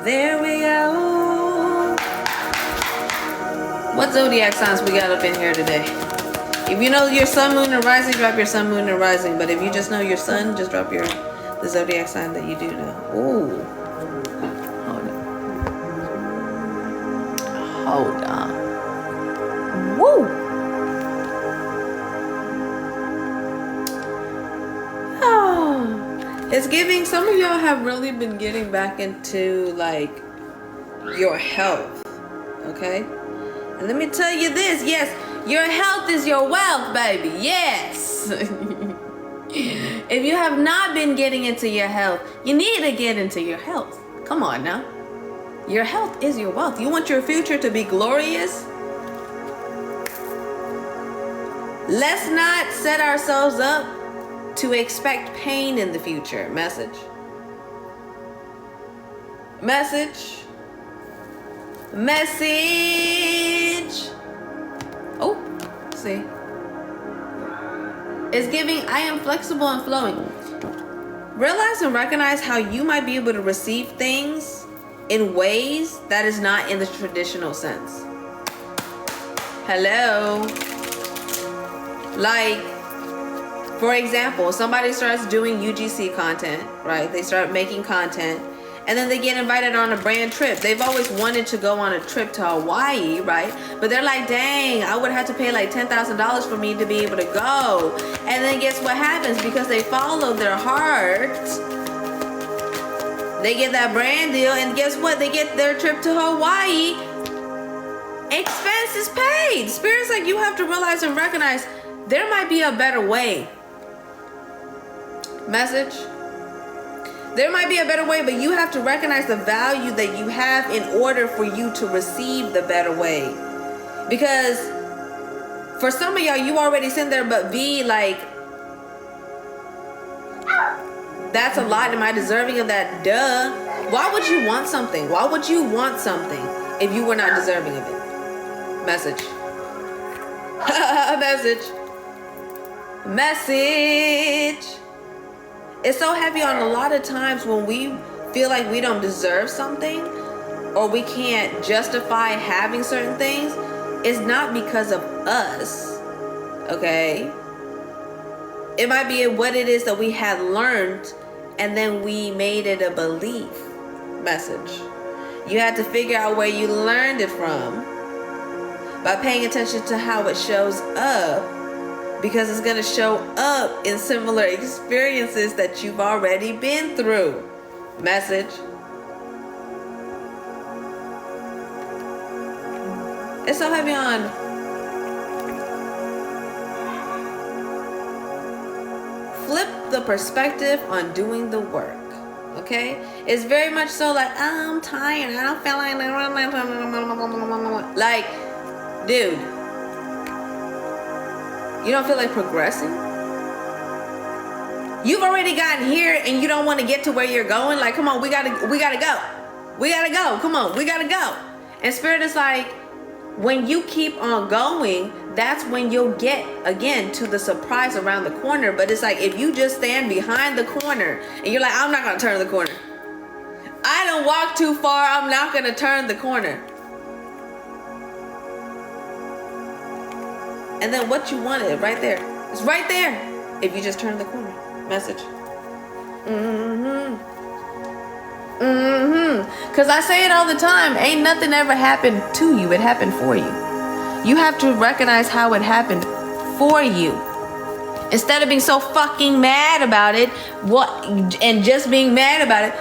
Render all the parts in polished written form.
There we go. What zodiac signs we got up in here today? If you know your sun, moon, and rising, drop your sun, moon, and rising. But if you just know your sun, just drop the zodiac sign that you do know. Ooh. Hold on. Woo! Oh. It's giving, some of y'all have really been getting back into like your health. Okay? And let me tell you this, yes, your health is your wealth, baby. Yes. If you have not been getting into your health, you need to get into your health. Come on now. Your health is your wealth. You want your future to be glorious? Let's not set ourselves up to expect pain in the future. Message. Message. Message. Oh, see. It's giving, I am flexible and flowing. Realize and recognize how you might be able to receive things in ways that is not in the traditional sense. Hello. Like, for example, somebody starts doing UGC content, right? They start making content, and then they get invited on a brand trip. They've always wanted to go on a trip to Hawaii, right? But they're like, dang, I would have to pay like $10,000 for me to be able to go. And then guess what happens? Because they follow their heart, they get that brand deal, and guess what? They get their trip to Hawaii. Expenses paid. Spirit's like, you have to realize and recognize there might be a better way. Message. There might be a better way, but you have to recognize the value that you have in order for you to receive the better way. Because for some of y'all, you already sitting there, but be like, that's a lot. Am I deserving of that? Duh. Why would you want something? Why would you want something if you were not deserving of it? Message. Message. Message. It's so heavy on a lot of times when we feel like we don't deserve something or we can't justify having certain things. It's not because of us. Okay? It might be what it is that we had learned, and then we made it a belief. Message. You had to figure out where you learned it from by paying attention to how it shows up, because it's going to show up in similar experiences that you've already been through. Message. It's so heavy on flip the perspective on doing the work. Okay? It's very much so like, I'm tired. I don't feel like, dude, you don't feel like progressing? You've already gotten here and you don't want to get to where you're going? Like, come on, we gotta go. We gotta go. Come on, we gotta go. And Spirit is like, when you keep on going, that's when you'll get, again, to the surprise around the corner. But it's like, if you just stand behind the corner and you're like, I'm not going to turn the corner. I don't walk too far. I'm not going to turn the corner. And then what you wanted right there. It's right there. If you just turn the corner. Message. Because I say it all the time. Ain't nothing ever happened to you. It happened for you. You have to recognize how it happened for you. Instead of being so fucking mad about it, and just being mad about it,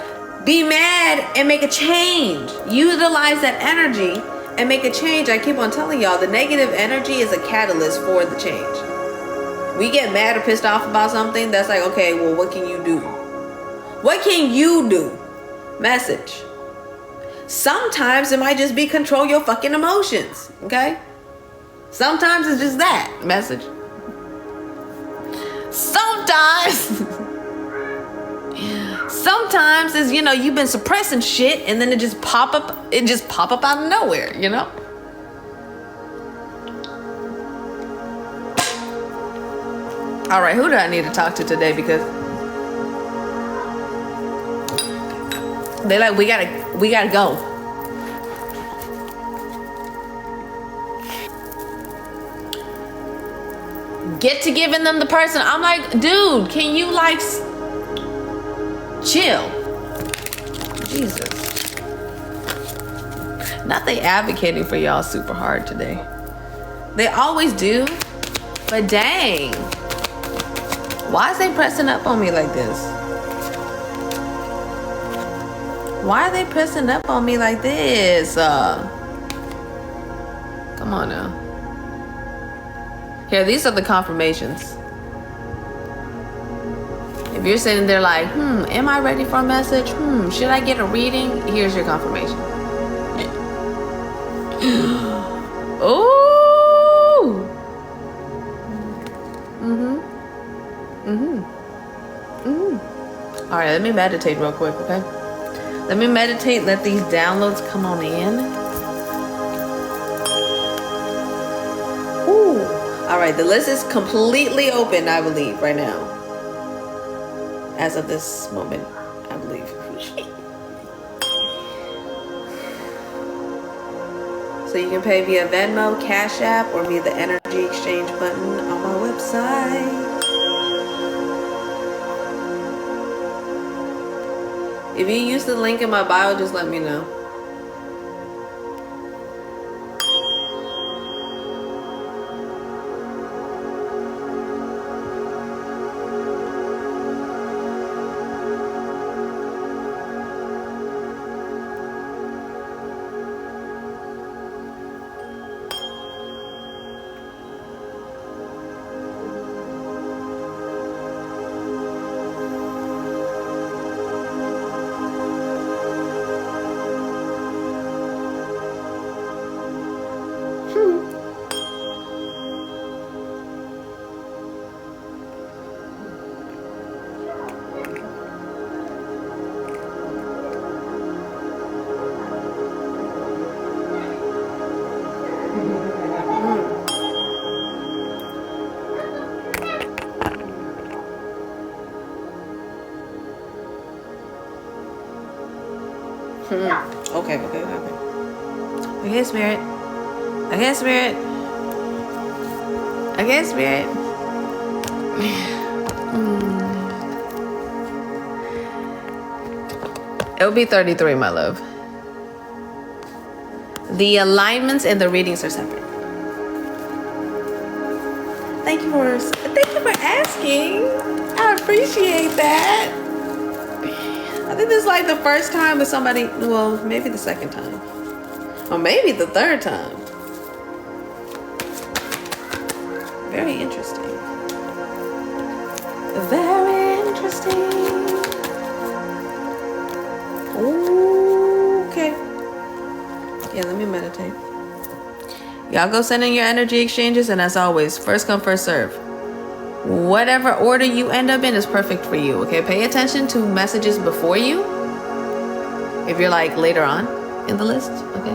be mad and make a change. Utilize that energy and make a change. I keep on telling y'all, the negative energy is a catalyst for the change. We get mad or pissed off about something, that's like, okay, well, what can you do? What can you do? Message. Sometimes it might just be control your fucking emotions, okay? Sometimes it's just that. Message. Sometimes it's, you've been suppressing shit and then it just pop up out of nowhere, All right, who do I need to talk to today? Because they like, we gotta We gotta go. Get to giving them the person. I'm like, dude, can you like chill? Jesus. Not they advocating for y'all super hard today. They always do, but dang. Why is they pressing up on me like this? Why are they pressing up on me like this? Come on now. Here, these are the confirmations. If you're sitting there like, am I ready for a message? Should I get a reading? Here's your confirmation. Ooh. All right, let me meditate real quick, okay? Let me meditate, let these downloads come on in. Ooh. All right, the list is completely open, I believe, right now. As of this moment, I believe. So you can pay via Venmo, Cash App, or via the energy exchange button on my website. If you use the link in my bio, just let me know. Okay. Okay, Spirit. Okay, Spirit. Okay, Spirit. It'll be 33, my love. The alignments and the readings are separate. Thank you for asking. I appreciate that. I think this is like the first time with somebody, well, maybe the second time. Or maybe the third time. Very interesting. Very interesting. Okay. Yeah, let me meditate. Y'all go send in your energy exchanges, and as always, first come, first serve. Whatever order you end up in is perfect for you, okay? Pay attention to messages before you. If you're like later on in the list, okay?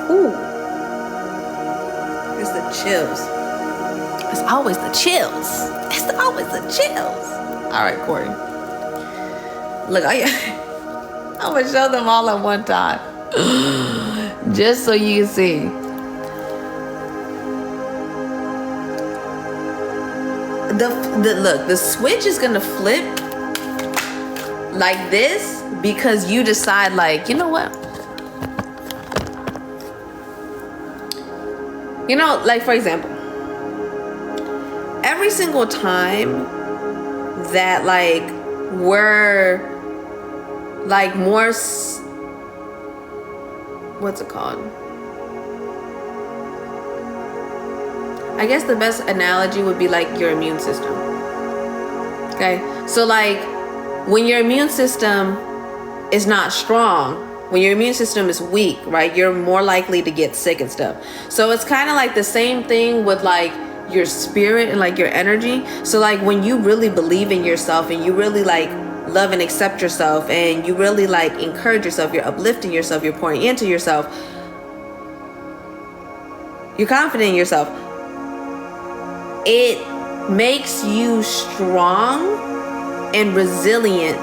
Ooh. It's the chills. It's always the chills. It's always the chills. All right, Corey. Look, I'm going to show them all at one time. Just so you can see. Look, the switch is going to flip like this because you decide like, you know what? You know, like for example, every single time that like we're like more, what's it called? I guess the best analogy would be like your immune system. Okay, so like when your immune system is not strong, when your immune system is weak, right, you're more likely to get sick and stuff. So it's kind of like the same thing with like your spirit and like your energy. So like when you really believe in yourself and you really like love and accept yourself and you really like encourage yourself, you're uplifting yourself, you're pouring into yourself, you're confident in yourself, it makes you strong and resilient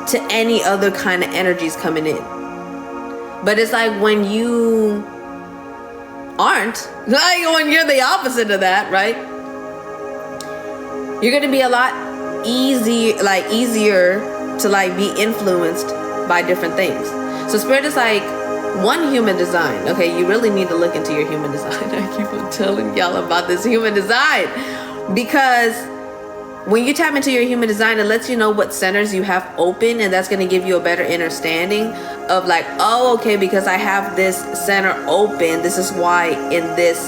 to any other kind of energies coming in. But it's like when you aren't, like when you're the opposite of that, right? You're gonna be a lot easier to like be influenced by different things. So spirit is like one human design. Okay, you really need to look into your human design. I keep on telling y'all about this human design because when you tap into your human design, it lets you know what centers you have open, and that's going to give you a better understanding of like, oh, okay, because I have this center open, this is why in this,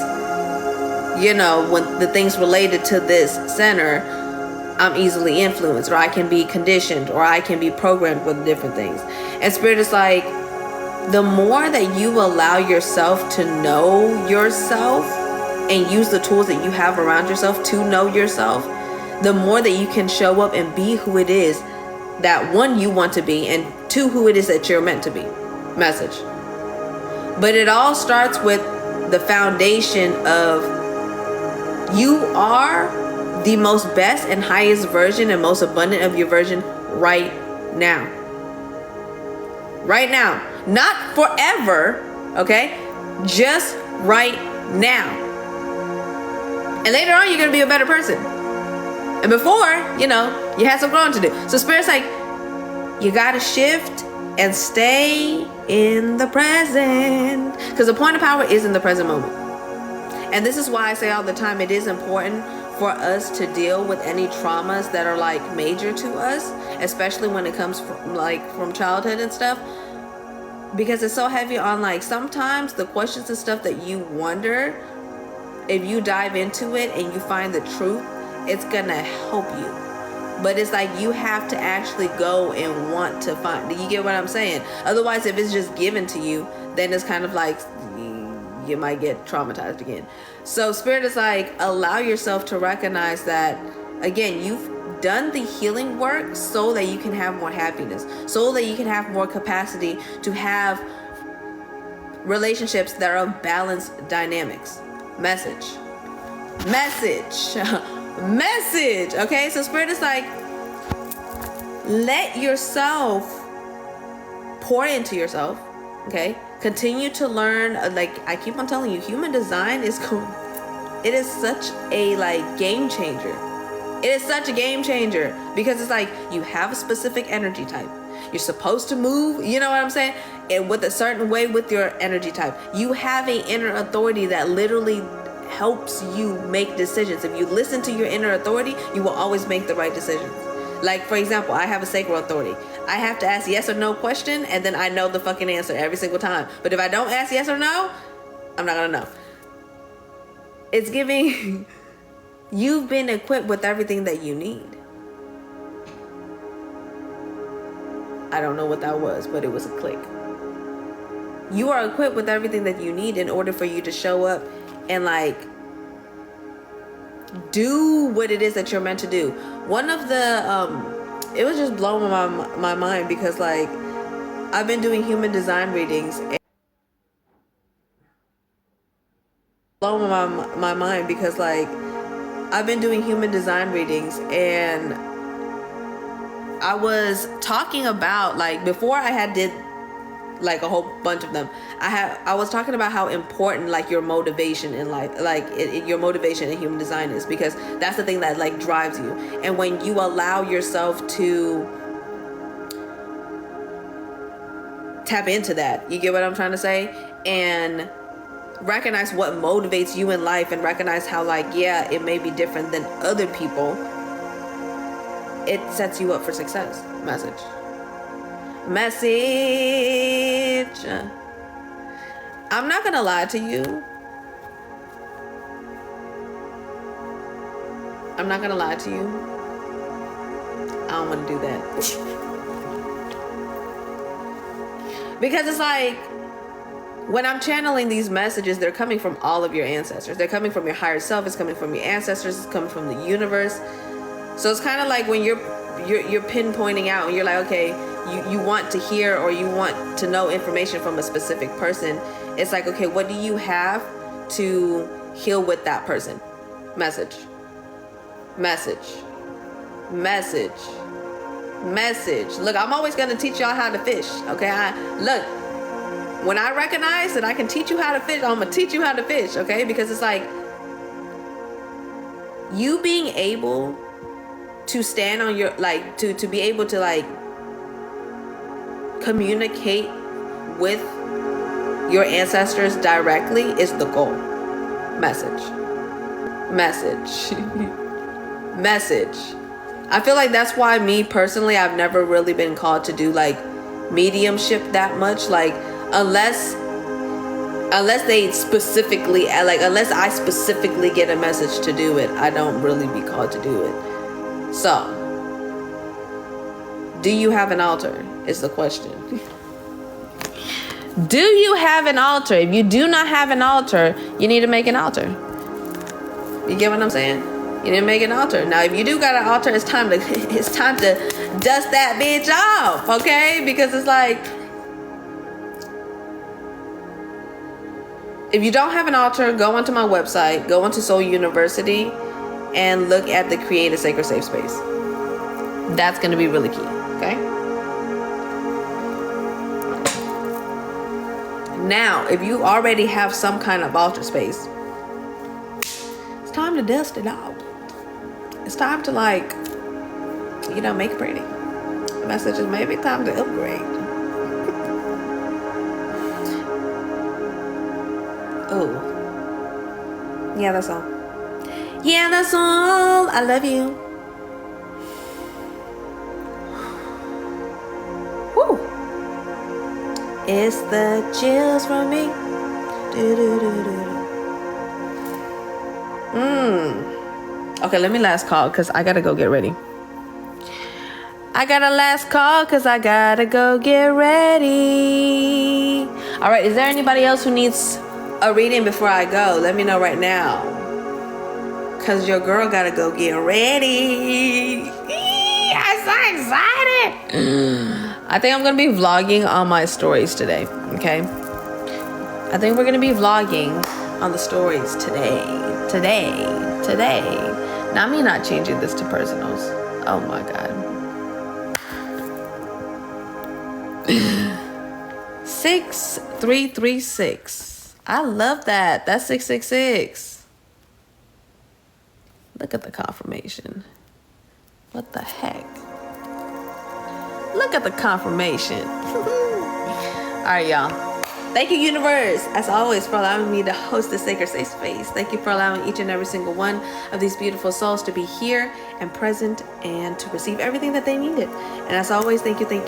you know, when the things related to this center, I'm easily influenced, or I can be conditioned, or I can be programmed with different things. And spirit is like, the more that you allow yourself to know yourself and use the tools that you have around yourself to know yourself, the more that you can show up and be who it is that one, you want to be, and two, who it is that you're meant to be. Message. But it all starts with the foundation of you are the most best and highest version and most abundant of your version right now. Right now. Not forever, okay? Just right now. And later on, you're going to be a better person. And before, you know, you had some growing to do. So Spirit's like, you got to shift and stay in the present. Because the point of power is in the present moment. And this is why I say all the time, it is important for us to deal with any traumas that are like major to us, especially when it comes from childhood and stuff. Because it's so heavy on like sometimes the questions and stuff that you wonder, if you dive into it and you find the truth, it's gonna help you. But it's like you have to actually go and want to find. Do you get what I'm saying? Otherwise, if it's just given to you, then it's kind of like you might get traumatized again. So Spirit is like, allow yourself to recognize that, again, you've done the healing work so that you can have more happiness, so that you can have more capacity to have relationships that are balanced dynamics. Message. Okay, so Spirit is like, let yourself pour into yourself. Okay, continue to learn. Like I keep on telling you, human design is it is such a like game changer. It is such a game changer because it's like you have a specific energy type. You're supposed to move, you know what I'm saying? And with a certain way with your energy type. You have an inner authority that literally helps you make decisions. If you listen to your inner authority, you will always make the right decisions. Like, for example, I have a sacral authority. I have to ask yes or no question, and then I know the fucking answer every single time. But if I don't ask yes or no, I'm not gonna know. It's giving... You've been equipped with everything that you need. I don't know what that was, but it was a click. You are equipped with everything that you need in order for you to show up and like do what it is that you're meant to do. One of the it was just blowing my mind because like I've been doing human design readings and blowing my mind because like I've been doing human design readings, and I was talking about like before I had did like a whole bunch of them. I was talking about how important like your motivation in life, like your motivation in human design is, because that's the thing that like drives you. And when you allow yourself to tap into that, you get what I'm trying to say, and recognize what motivates you in life and recognize how, like, yeah, it may be different than other people, it sets you up for success. Message. I'm not gonna lie to you. I'm not gonna lie to you. I don't want to do that. Because it's like, when I'm channeling these messages, they're coming from all of your ancestors. They're coming from your higher self. It's coming from your ancestors. It's coming from the universe. So it's kind of like when you're pinpointing out and you're like, okay, you want to hear or you want to know information from a specific person. It's like, okay, what do you have to heal with that person? Message. Look, I'm always going to teach y'all how to fish. Okay. When I recognize that I can teach you how to fish, I'm going to teach you how to fish. Okay. Because it's like, you being able to stand on your, like, to be able to, like, communicate with your ancestors directly is the goal. Message. I feel like that's why me personally, I've never really been called to do like mediumship that much. Like, unless they specifically, like, unless I specifically get a message to do it, I don't really be called to do it. So, do you have an altar? Is the question. Do you have an altar? If you do not have an altar, you need to make an altar. You get what I'm saying? You need to make an altar. Now, if you do got an altar, it's time to dust that bitch off, okay? Because it's like, if you don't have an altar, go onto my website, go onto Soul University, and look at the Create a Sacred Safe Space. That's going to be really key, okay? Now, if you already have some kind of altar space, it's time to dust it out. It's time to, like, make it pretty. The message is maybe time to upgrade. Oh. Yeah, that's all. Yeah, that's all. I love you. Woo. It's the chills from me. Okay, let me last call because I gotta go get ready. All right, is there anybody else who needs a reading before I go? Let me know right now. Because your girl gotta go get ready. I'm so excited. I think I'm gonna be vlogging on my stories today, okay? I think we're gonna be vlogging on the stories today. Now, me not changing this to personals. Oh my God. 6336. I love that. That's 666. Look at the confirmation. What the heck? Look at the confirmation. All right, y'all. Thank you, universe, as always, for allowing me to host the Sacred Safe Space. Thank you for allowing each and every single one of these beautiful souls to be here and present and to receive everything that they needed. And as always, thank you for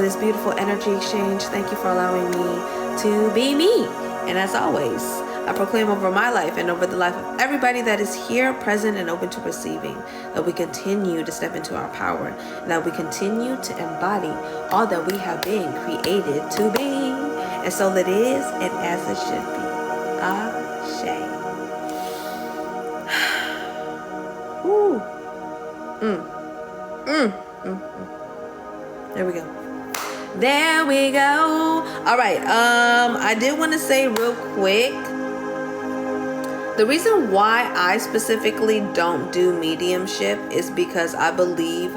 this beautiful energy exchange. Thank you for allowing me to be me. And as always, I proclaim over my life and over the life of everybody that is here, present, and open to receiving, that we continue to step into our power, and that we continue to embody all that we have been created to be. And so it is, and as it should be. Ashe. Ooh. There we go. All right. I did want to say real quick, the reason why I specifically don't do mediumship is because I believe